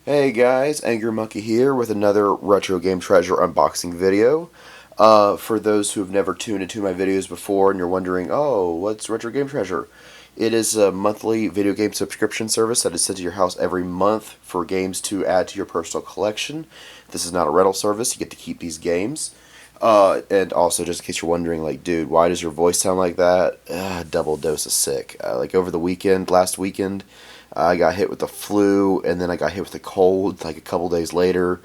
Hey guys, Angry Monkey here with another Retro Game Treasure unboxing video. For those who have never tuned into my videos before and you're wondering, oh, what's Retro Game Treasure? It is a monthly video game subscription service that is sent to your house every month for games to add to your personal collection. This is not a rental service, you get to keep these games. And also, just in case you're wondering, like, dude, why does your voice sound like that? Double dose of sick. Like, over the weekend, last weekend, I got hit with the flu, and then I got hit with a cold like a couple days later.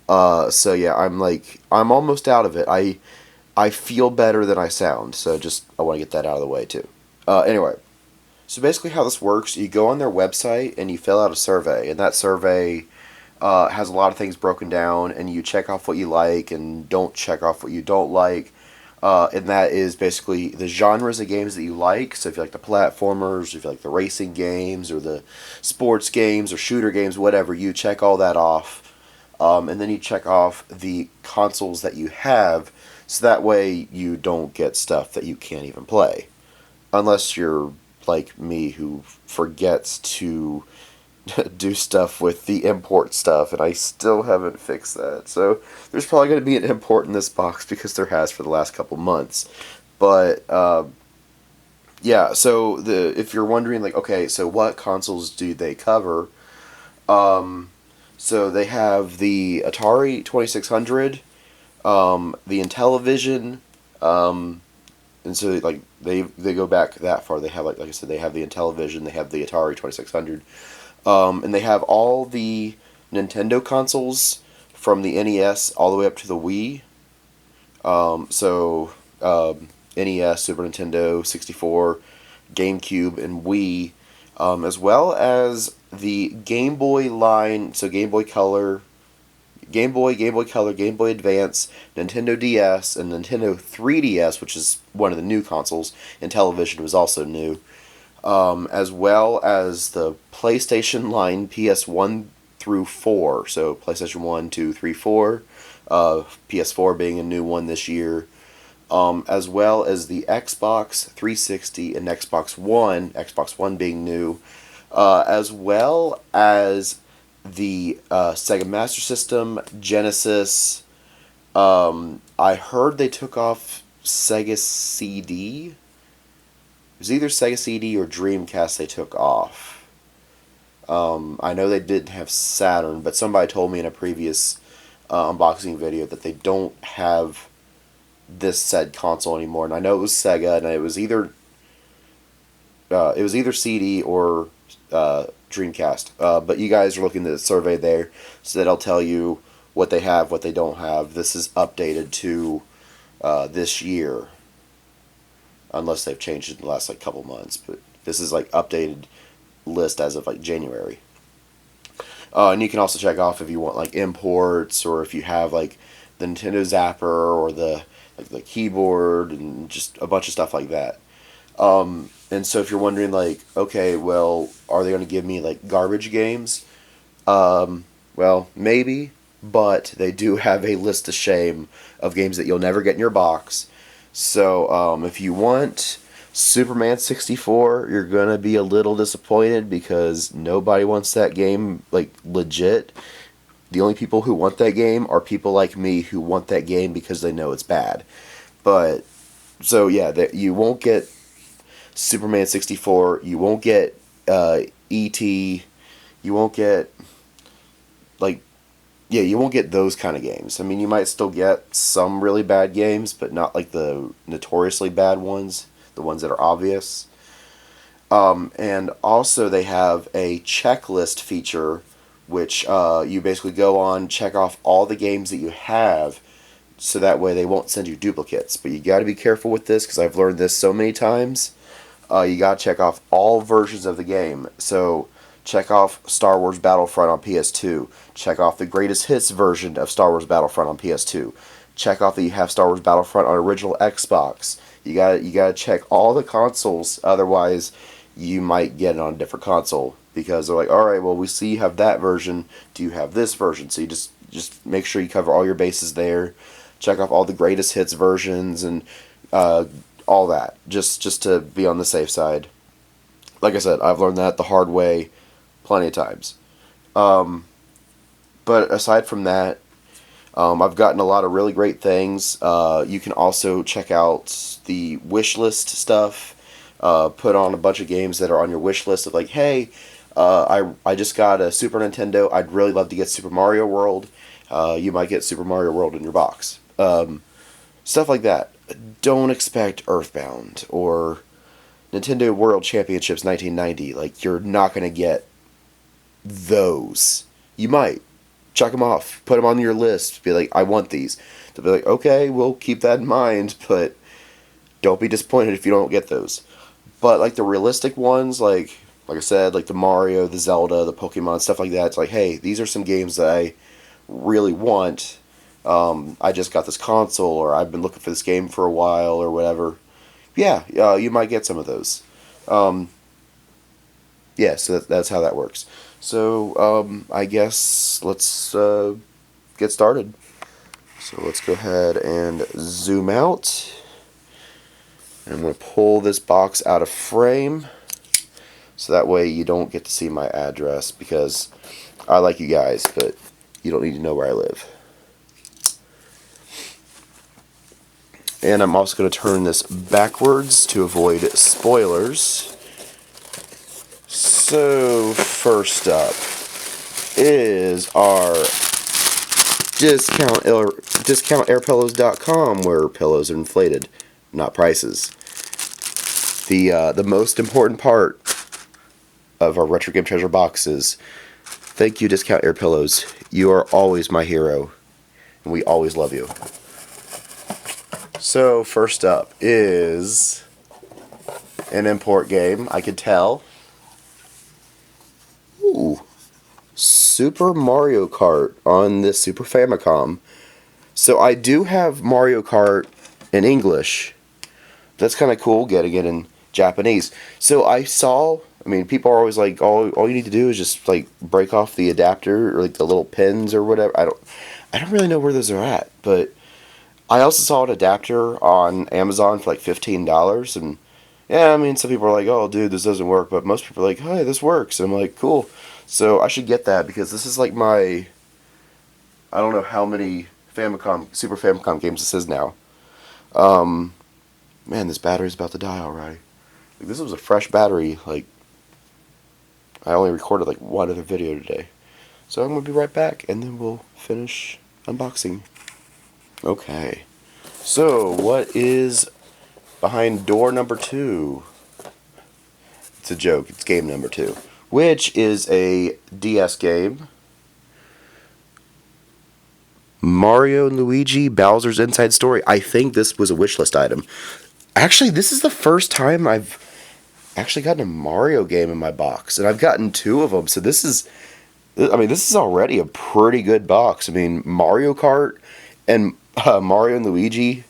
So yeah, I'm almost out of it. I feel better than I sound, so just I want to get that out of the way too. Anyway, so basically how this works, you go on their website and you fill out a survey, and that survey has a lot of things broken down, and you check off what you like and don't check off what you don't like. And that is basically the genres of games that you like. So if you like the platformers, if you like the racing games, or the sports games, or shooter games, whatever, you check all that off. And then you check off the consoles that you have, so that way you don't get stuff that you can't even play. Unless you're like me, who forgets to do stuff with the import stuff, and I still haven't fixed that. So there's probably going to be an import in this box because there has for the last couple months. But yeah, so if you're wondering, like, okay, so what consoles do they cover? So they have the Atari 2600, the Intellivision, and so like they go back that far. They have like I said, they have the Intellivision, they have the Atari 2600. And they have all the Nintendo consoles from the NES all the way up to the Wii. NES, Super Nintendo, 64, GameCube, and Wii, as well as the Game Boy line, so Game Boy Color, Game Boy Color, Game Boy Advance, Nintendo DS, and Nintendo 3DS, which is one of the new consoles, and television was also new, as well as the PlayStation line PS1 through 4. So PlayStation 1, 2, 3, 4. PS4 being a new one this year. As well as the Xbox 360 and Xbox One being new. As well as the Sega Master System, Genesis. I heard they took off Sega CD. It was either Sega CD or Dreamcast they took off. I know they didn't have Saturn, but somebody told me in a previous unboxing video that they don't have this said console anymore. And I know it was Sega, and it was either CD or Dreamcast. But you guys are looking at the survey there, so that'll tell you what they have, what they don't have. This is updated to this year, unless they've changed it in the last like couple months. But this is like updated list as of like January. And you can also check off if you want like imports, or if you have like the Nintendo Zapper, or the keyboard, and just a bunch of stuff like that. And so if you're wondering, like, okay, well, are they going to give me like garbage games? Well, maybe, but they do have a list of shame of games that you'll never get in your box. So if you want Superman 64, you're going to be a little disappointed because nobody wants that game, like, legit. The only people who want that game are people like me who want that game because they know it's bad. But, so yeah, you won't get Superman 64, you won't get E.T., you won't get, like, yeah, you won't get those kind of games. I mean, you might still get some really bad games, but not like the notoriously bad ones, the ones that are obvious. And also they have a checklist feature, which you basically go on, check off all the games that you have, so that way they won't send you duplicates. But you got to be careful with this, because I've learned this so many times. You got to check off all versions of the game. So check off Star Wars Battlefront on PS2. Check off the greatest hits version of Star Wars Battlefront on PS2. Check off that you have Star Wars Battlefront on original Xbox. You gotta check all the consoles, otherwise you might get it on a different console, because they're like, all right, well, we see you have that version. Do you have this version? So you just make sure you cover all your bases there. Check off all the greatest hits versions and all that, just to be on the safe side. Like I said, I've learned that the hard way plenty of times. But aside from that, I've gotten a lot of really great things. You can also check out the wish list stuff. Put on a bunch of games that are on your wish list of like, hey, I just got a Super Nintendo. I'd really love to get Super Mario World. You might get Super Mario World in your box. Stuff like that. Don't expect Earthbound or Nintendo World Championships 1990. Like, you're not going to get those. You might. Check them off. Put them on your list. Be like, I want these. They'll be like, okay, we'll keep that in mind, but don't be disappointed if you don't get those. But, like, the realistic ones, like I said, like the Mario, the Zelda, the Pokemon, stuff like that, it's like, hey, these are some games that I really want. I just got this console, or I've been looking for this game for a while, or whatever. Yeah, you might get some of those. Yeah, so that's how that works. So, I guess let's get started. So let's go ahead and zoom out. And I'm going to pull this box out of frame, so that way you don't get to see my address, because I like you guys, but you don't need to know where I live. And I'm also going to turn this backwards to avoid spoilers. So, first up is our discountairpillows.com, where pillows are inflated, not prices. The most important part of our Retro Game Treasure box is, thank you, Discount Air Pillows. You are always my hero, and we always love you. So, first up is an import game, I could tell. Ooh. Super Mario Kart on this Super Famicom. So I do have Mario Kart in English. That's kind of cool, getting it in Japanese. So I saw, I mean, people are always like, all you need to do is just like break off the adapter, or like the little pins or whatever. I don't really know where those are at, but I also saw an adapter on Amazon for like $15, and yeah, I mean, some people are like, oh dude, this doesn't work, but most people are like, hey, this works, and I'm like, cool. So I should get that, because this is like my, I don't know how many Super Famicom games this is now. Man, this battery's about to die already. Like, this was a fresh battery. Like, I only recorded like one other video today. So I'm going to be right back, and then we'll finish unboxing. Okay. So, what is behind door number 2? It's a joke. It's game number 2. Which is a DS game. Mario and Luigi, Bowser's Inside Story. I think this was a wishlist item. Actually, this is the first time I've actually gotten a Mario game in my box. And I've gotten 2 of them. So this is already a pretty good box. I mean, Mario Kart and Mario and Luigi,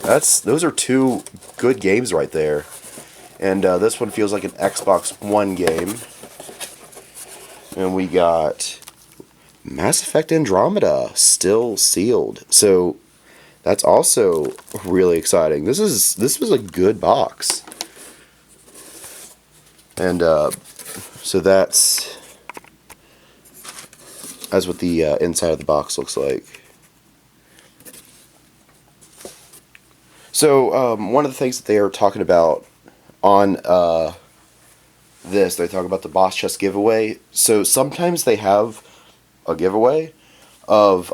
those are 2 good games right there. And this one feels like an Xbox One game. And we got Mass Effect Andromeda still sealed. So that's also really exciting. This was a good box. And so that's what the inside of the box looks like. So one of the things that they are talking about on they're talking about the boss chest giveaway. So sometimes they have a giveaway of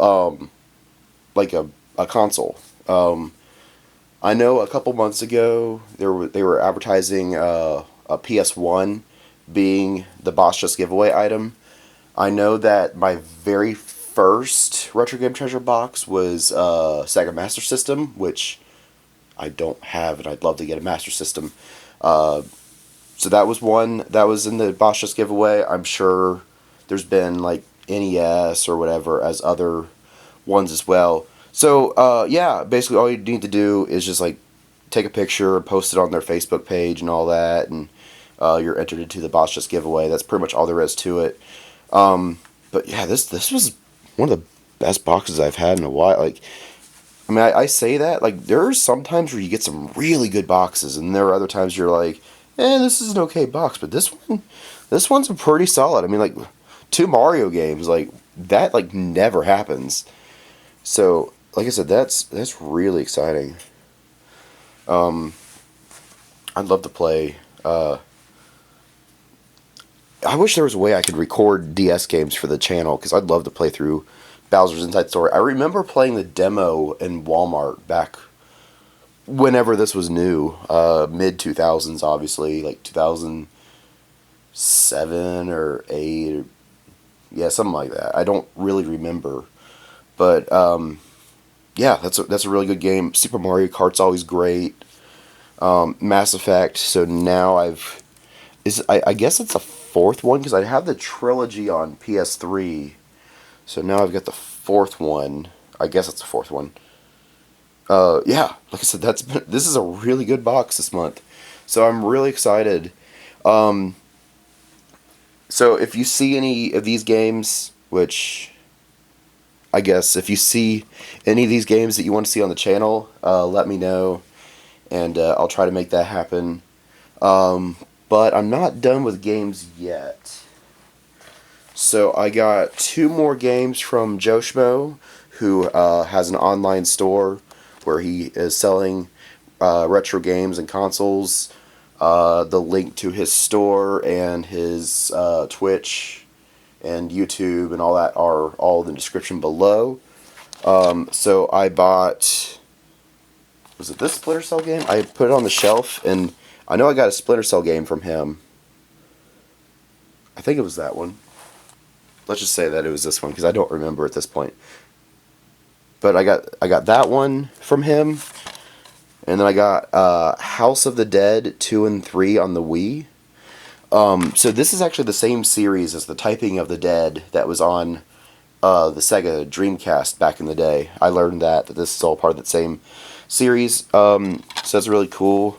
like a console. I know a couple months ago they were advertising a PS1 being the boss chest giveaway item. I know that my very first Retro Game Treasure box was Sega Master System, which I don't have, and I'd love to get a Master System. So that was one that was in the boss chest giveaway. I'm sure there's been like NES or whatever as other ones as well. So yeah, basically all you need to do is just like take a picture and post it on their Facebook page and all that, and you're entered into the boss chest giveaway. That's pretty much all there is to it. But yeah, this was one of the best boxes I've had in a while. Like, I mean, I say that, like, there are some times where you get some really good boxes, and there are other times you're like, this is an okay box, but this one's pretty solid. I mean, like, 2 Mario games, like, that like never happens. So like I said, that's really exciting. Um, I'd love to play. I wish there was a way I could record DS games for the channel because I'd love to play through Bowser's Inside Story. I remember playing the demo in Walmart back whenever this was new, mid 2000s, obviously, like 2007 or 8, or, yeah, something like that. I don't really remember, but yeah, that's a really good game. Super Mario Kart's always great. Mass Effect. So now I guess it's a fourth one because I have the trilogy on PS3. So now I've got the fourth one. I guess it's the fourth one. Yeah, like I said, this is a really good box this month. So I'm really excited. Um, so if you see any of these games, which I guess if you see any of these games that you want to see on the channel, let me know, and I'll try to make that happen. Um, but I'm not done with games yet. So I got two more games from JoeSchmmo, who has an online store where he is selling retro games and consoles. The link to his store and his Twitch and YouTube and all that are all in the description below. So I bought, was it this Splinter Cell game? I put it on the shelf, and I know I got a Splinter Cell game from him. I think it was that one. Let's just say that it was this one because I don't remember at this point. But I got that one from him, and then I got House of the Dead 2 and 3 on the Wii. So this is actually the same series as the Typing of the Dead that was on the Sega Dreamcast back in the day. I learned that this is all part of the same series. So that's really cool.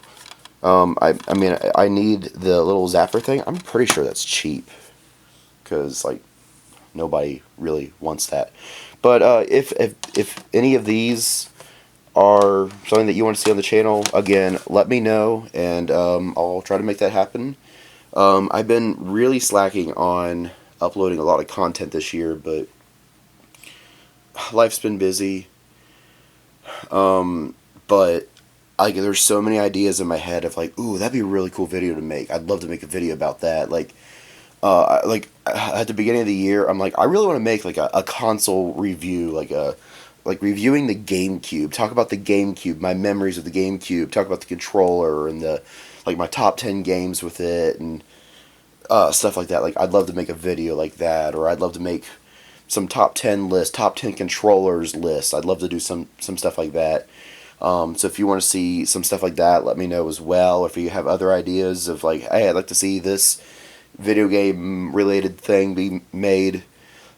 I mean, I need the little zapper thing. I'm pretty sure that's cheap because like nobody really wants that. But if any of these are something that you want to see on the channel, again, let me know, and I'll try to make that happen. I've been really slacking on uploading a lot of content this year, but life's been busy. But there's so many ideas in my head of like, ooh, that'd be a really cool video to make. I'd love to make a video about that. Like at the beginning of the year, I'm like, I really want to make like a console review, like reviewing the GameCube, talk about the GameCube, my memories of the GameCube, talk about the controller and the like my top 10 games with it and stuff like that. Like I'd love to make a video like that, or I'd love to make some top 10 list, top 10 controllers list. I'd love to do some stuff like that. So if you want to see some stuff like that, let me know as well. If you have other ideas of like, hey, I'd like to see this video game related thing be made,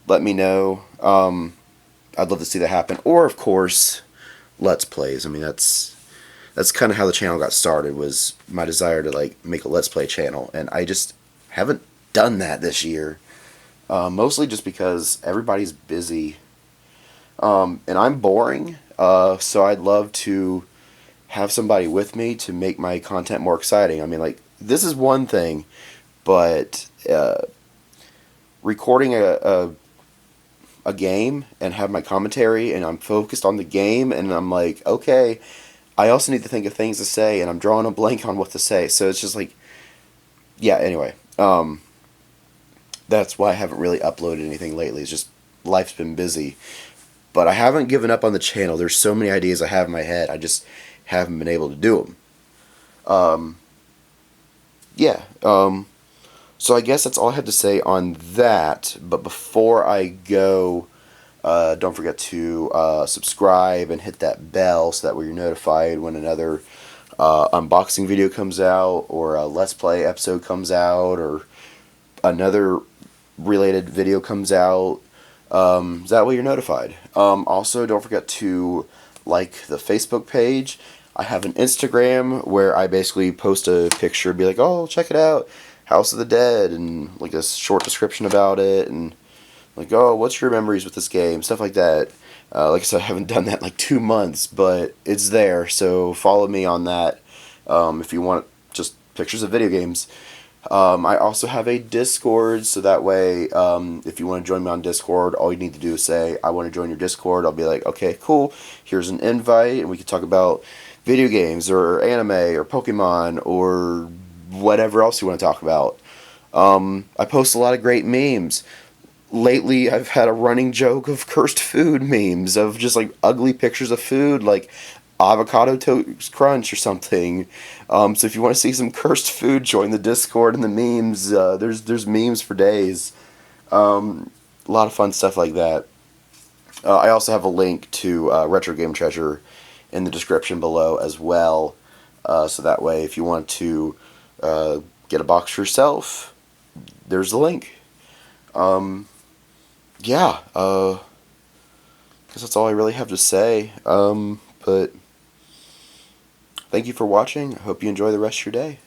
let me know. I'd love to see that happen. Or of course, Let's Plays. I mean, that's kind of how the channel got started, was my desire to like make a Let's Play channel, and I just haven't done that this year. Mostly just because everybody's busy, and I'm boring. So I'd love to have somebody with me to make my content more exciting. I mean, like, this is one thing, but recording a game and have my commentary and I'm focused on the game and I'm like, okay, I also need to think of things to say and I'm drawing a blank on what to say. So it's just like, yeah, anyway. That's why I haven't really uploaded anything lately. It's just life's been busy. But I haven't given up on the channel. There's so many ideas I have in my head. I just haven't been able to do them. Yeah. So I guess that's all I have to say on that. But before I go, don't forget to subscribe and hit that bell so that way you're notified when another unboxing video comes out, or a Let's Play episode comes out, or another related video comes out. That way you're notified. Also, don't forget to like the Facebook page. I have an Instagram where I basically post a picture, be like, oh, check it out, House of the Dead, and like a short description about it, and like, oh, what's your memories with this game, stuff like that. Like I said, I haven't done that in like 2 months, but it's there, so follow me on that if you want just pictures of video games. I also have a Discord, so that way, if you want to join me on Discord, all you need to do is say, I want to join your Discord. I'll be like, okay, cool, here's an invite, and we can talk about video games, or anime, or Pokemon, or whatever else you want to talk about. I post a lot of great memes. Lately, I've had a running joke of cursed food memes, of just like ugly pictures of food, like avocado toast crunch or something. So if you want to see some cursed food, join the Discord and the memes. There's memes for days. A lot of fun stuff like that. I also have a link to Retro Game Treasure in the description below as well. So that way, if you want to get a box for yourself, there's the link. Yeah, guess that's all I really have to say. But thank you for watching. I hope you enjoy the rest of your day.